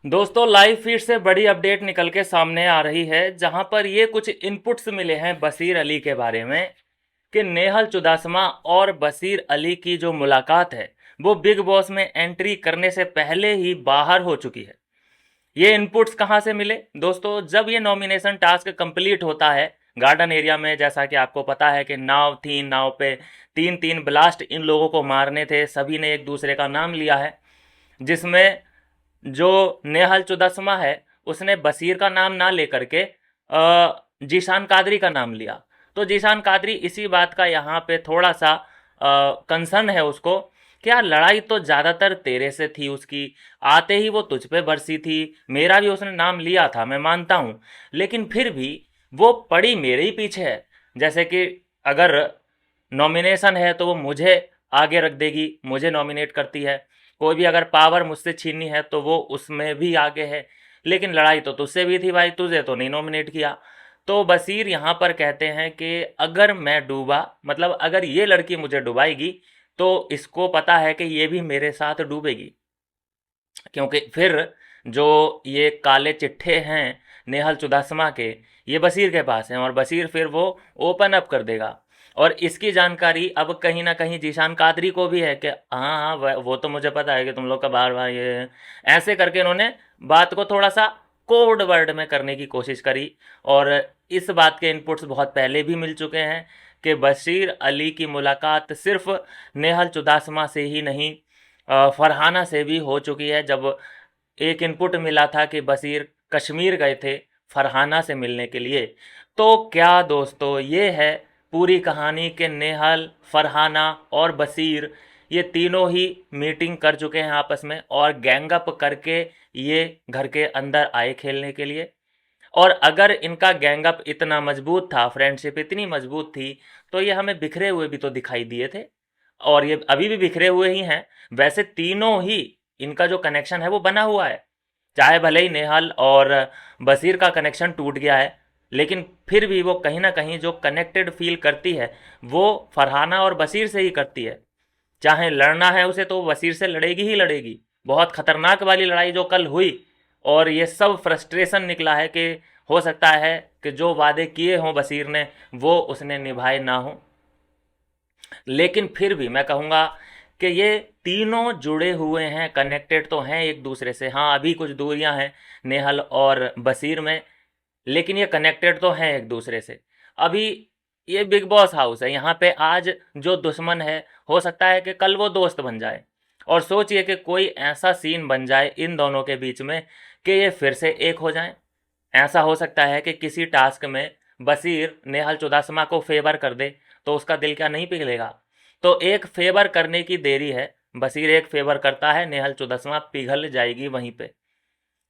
दोस्तों live feed से बड़ी अपडेट निकल के सामने आ रही है जहां पर ये कुछ इनपुट्स मिले हैं बशीर अली के बारे में कि नेहल चुदासमा और बशीर अली की जो मुलाकात है वो बिग बॉस में एंट्री करने से पहले ही बाहर हो चुकी है। ये इनपुट्स कहाँ से मिले दोस्तों? जब ये नॉमिनेशन टास्क कंप्लीट होता है गार्डन एरिया में, जैसा कि आपको पता है कि नाव थी, नाव पे तीन तीन ब्लास्ट इन लोगों को मारने थे, सभी ने एक दूसरे का नाम लिया है। जिसमें जो नेहल चुदासमा है उसने बशीर का नाम ना लेकर के जीशान कादरी का नाम लिया। तो जीशान कादरी इसी बात का यहाँ पे थोड़ा सा कंसर्न है उसको कि यार लड़ाई तो ज़्यादातर तेरे से थी, उसकी आते ही वो तुझ पे बरसी थी। मेरा भी उसने नाम लिया था, मैं मानता हूँ, लेकिन फिर भी वो पड़ी मेरे ही पीछे है। जैसे कि अगर नॉमिनेशन है तो वो मुझे आगे रख देगी, मुझे नॉमिनेट करती है। कोई भी अगर पावर मुझसे छीननी है तो वो उसमें भी आगे है। लेकिन लड़ाई तो तुझसे भी थी भाई, तुझे तो नहीं नॉमिनेट किया। तो बशीर यहाँ पर कहते हैं कि अगर मैं डूबा, मतलब अगर ये लड़की मुझे डुबाएगी तो इसको पता है कि ये भी मेरे साथ डूबेगी, क्योंकि फिर जो ये काले चिट्ठे हैं नेहल चुदासमा के, ये बशीर के पास हैं और बशीर फिर वो ओपन अप कर देगा। और इसकी जानकारी अब कहीं ना कहीं जीशान कादरी को भी है कि हाँ हाँ वो तो मुझे पता है कि तुम लोग का बार बार ये है। ऐसे करके इन्होंने बात को थोड़ा सा कोड वर्ड में करने की कोशिश करी। और इस बात के इनपुट्स बहुत पहले भी मिल चुके हैं कि बशीर अली की मुलाकात सिर्फ नेहल चुदासमा से ही नहीं, फरहाना से भी हो चुकी है। जब एक इनपुट मिला था कि बशीर कश्मीर गए थे फरहाना से मिलने के लिए। तो क्या दोस्तों ये है पूरी कहानी कि नेहल, फरहाना और बशीर ये तीनों ही मीटिंग कर चुके हैं आपस में और गैंगअप करके ये घर के अंदर आए खेलने के लिए। और अगर इनका गैंगअप इतना मजबूत था, फ्रेंडशिप इतनी मजबूत थी, तो ये हमें बिखरे हुए भी तो दिखाई दिए थे और ये अभी भी बिखरे हुए ही हैं। वैसे तीनों ही इनका जो कनेक्शन है वो बना हुआ है, चाहे भले ही नेहल और बशीर का कनेक्शन टूट गया है, लेकिन फिर भी वो कहीं ना कहीं जो कनेक्टेड फील करती है वो फरहाना और बशीर से ही करती है। चाहे लड़ना है उसे तो बशीर से लड़ेगी ही लड़ेगी। बहुत खतरनाक वाली लड़ाई जो कल हुई, और ये सब फ्रस्ट्रेशन निकला है कि हो सकता है कि जो वादे किए हों बशीर ने वो उसने निभाए ना हो। लेकिन फिर भी मैं कहूँगा कि ये तीनों जुड़े हुए हैं, कनेक्टेड तो हैं एक दूसरे से। हाँ अभी कुछ दूरियां हैं नेहल और बशीर में, लेकिन ये कनेक्टेड तो हैं एक दूसरे से। अभी ये बिग बॉस हाउस है, यहाँ पे आज जो दुश्मन है हो सकता है कि कल वो दोस्त बन जाए। और सोचिए कि कोई ऐसा सीन बन जाए इन दोनों के बीच में कि ये फिर से एक हो जाएं। ऐसा हो सकता है कि किसी टास्क में बशीर नेहल चुदासमा को फेवर कर दे तो उसका दिल क्या नहीं पिघलेगा? तो एक फेवर करने की देरी है, बशीर एक फेवर करता है, नेहल चुदासमा पिघल जाएगी वहीं पे।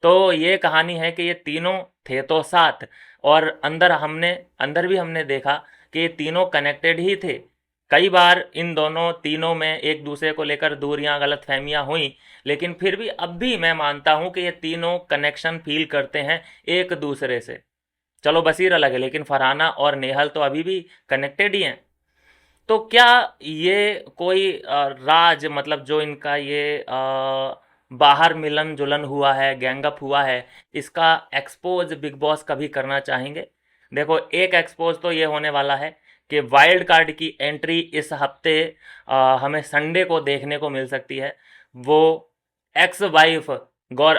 तो ये कहानी है कि ये तीनों थे तो साथ, और अंदर भी हमने देखा कि ये तीनों कनेक्टेड ही थे। कई बार इन दोनों तीनों में एक दूसरे को लेकर दूरियां, गलत फहमियाँ हुई, लेकिन फिर भी अब भी मैं मानता हूँ कि ये तीनों कनेक्शन फील करते हैं एक दूसरे से। चलो बशीर अलग है, लेकिन फरहाना और नेहल तो अभी भी कनेक्टेड ही हैं। तो क्या ये कोई राज, मतलब जो इनका ये बाहर मिलन जुलन हुआ है, गैंगअप हुआ है, इसका एक्सपोज बिग बॉस कभी करना चाहेंगे? देखो एक एक्सपोज तो ये होने वाला है कि वाइल्ड कार्ड की एंट्री इस हफ्ते हमें संडे को देखने को मिल सकती है। वो एक्स वाइफ गौर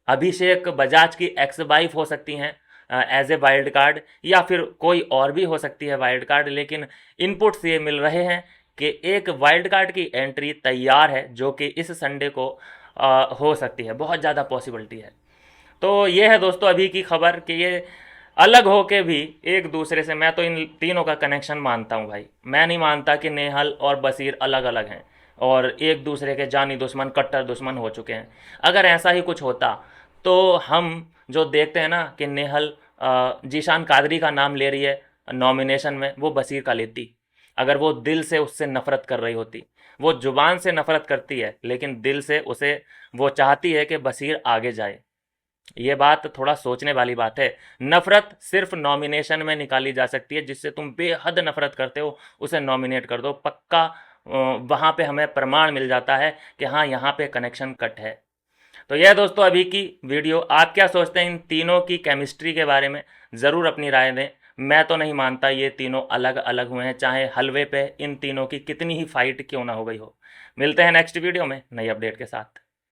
अभिषेक बजाज की एक्स वाइफ हो सकती हैं एज ए वाइल्ड कार्ड, या फिर कोई और भी हो सकती है वाइल्ड कार्ड। लेकिन इनपुट्स ये मिल रहे हैं कि एक वाइल्ड कार्ड की एंट्री तैयार है जो कि इस संडे को हो सकती है, बहुत ज़्यादा पॉसिबिलिटी है। तो ये है दोस्तों अभी की खबर कि ये अलग हो के भी एक दूसरे से, मैं तो इन तीनों का कनेक्शन मानता हूँ भाई। मैं नहीं मानता कि नेहल और बशीर अलग अलग हैं और एक दूसरे के जानी दुश्मन, कट्टर दुश्मन हो चुके हैं। अगर ऐसा ही कुछ होता तो हम जो देखते हैं ना कि नेहल जीशान कादरी का नाम ले रही है नॉमिनेशन में, वो बशीर का लेती। अगर वो दिल से उससे नफरत कर रही होती, वो जुबान से नफरत करती है लेकिन दिल से उसे वो चाहती है कि बशीर आगे जाए। ये बात थोड़ा सोचने वाली बात है। नफरत सिर्फ नॉमिनेशन में निकाली जा सकती है, जिससे तुम बेहद नफरत करते हो उसे नॉमिनेट कर दो, पक्का वहाँ पे हमें प्रमाण मिल जाता है कि हाँ यहाँ पे कनेक्शन कट है। तो यह दोस्तों अभी की वीडियो। आप क्या सोचते हैं इन तीनों की केमिस्ट्री के बारे में, ज़रूर अपनी राय दें। मैं तो नहीं मानता ये तीनों अलग अलग हुए हैं, चाहे हलवे पे इन तीनों की कितनी ही फाइट क्यों ना हो गई हो। मिलते हैं नेक्स्ट वीडियो में नई अपडेट के साथ।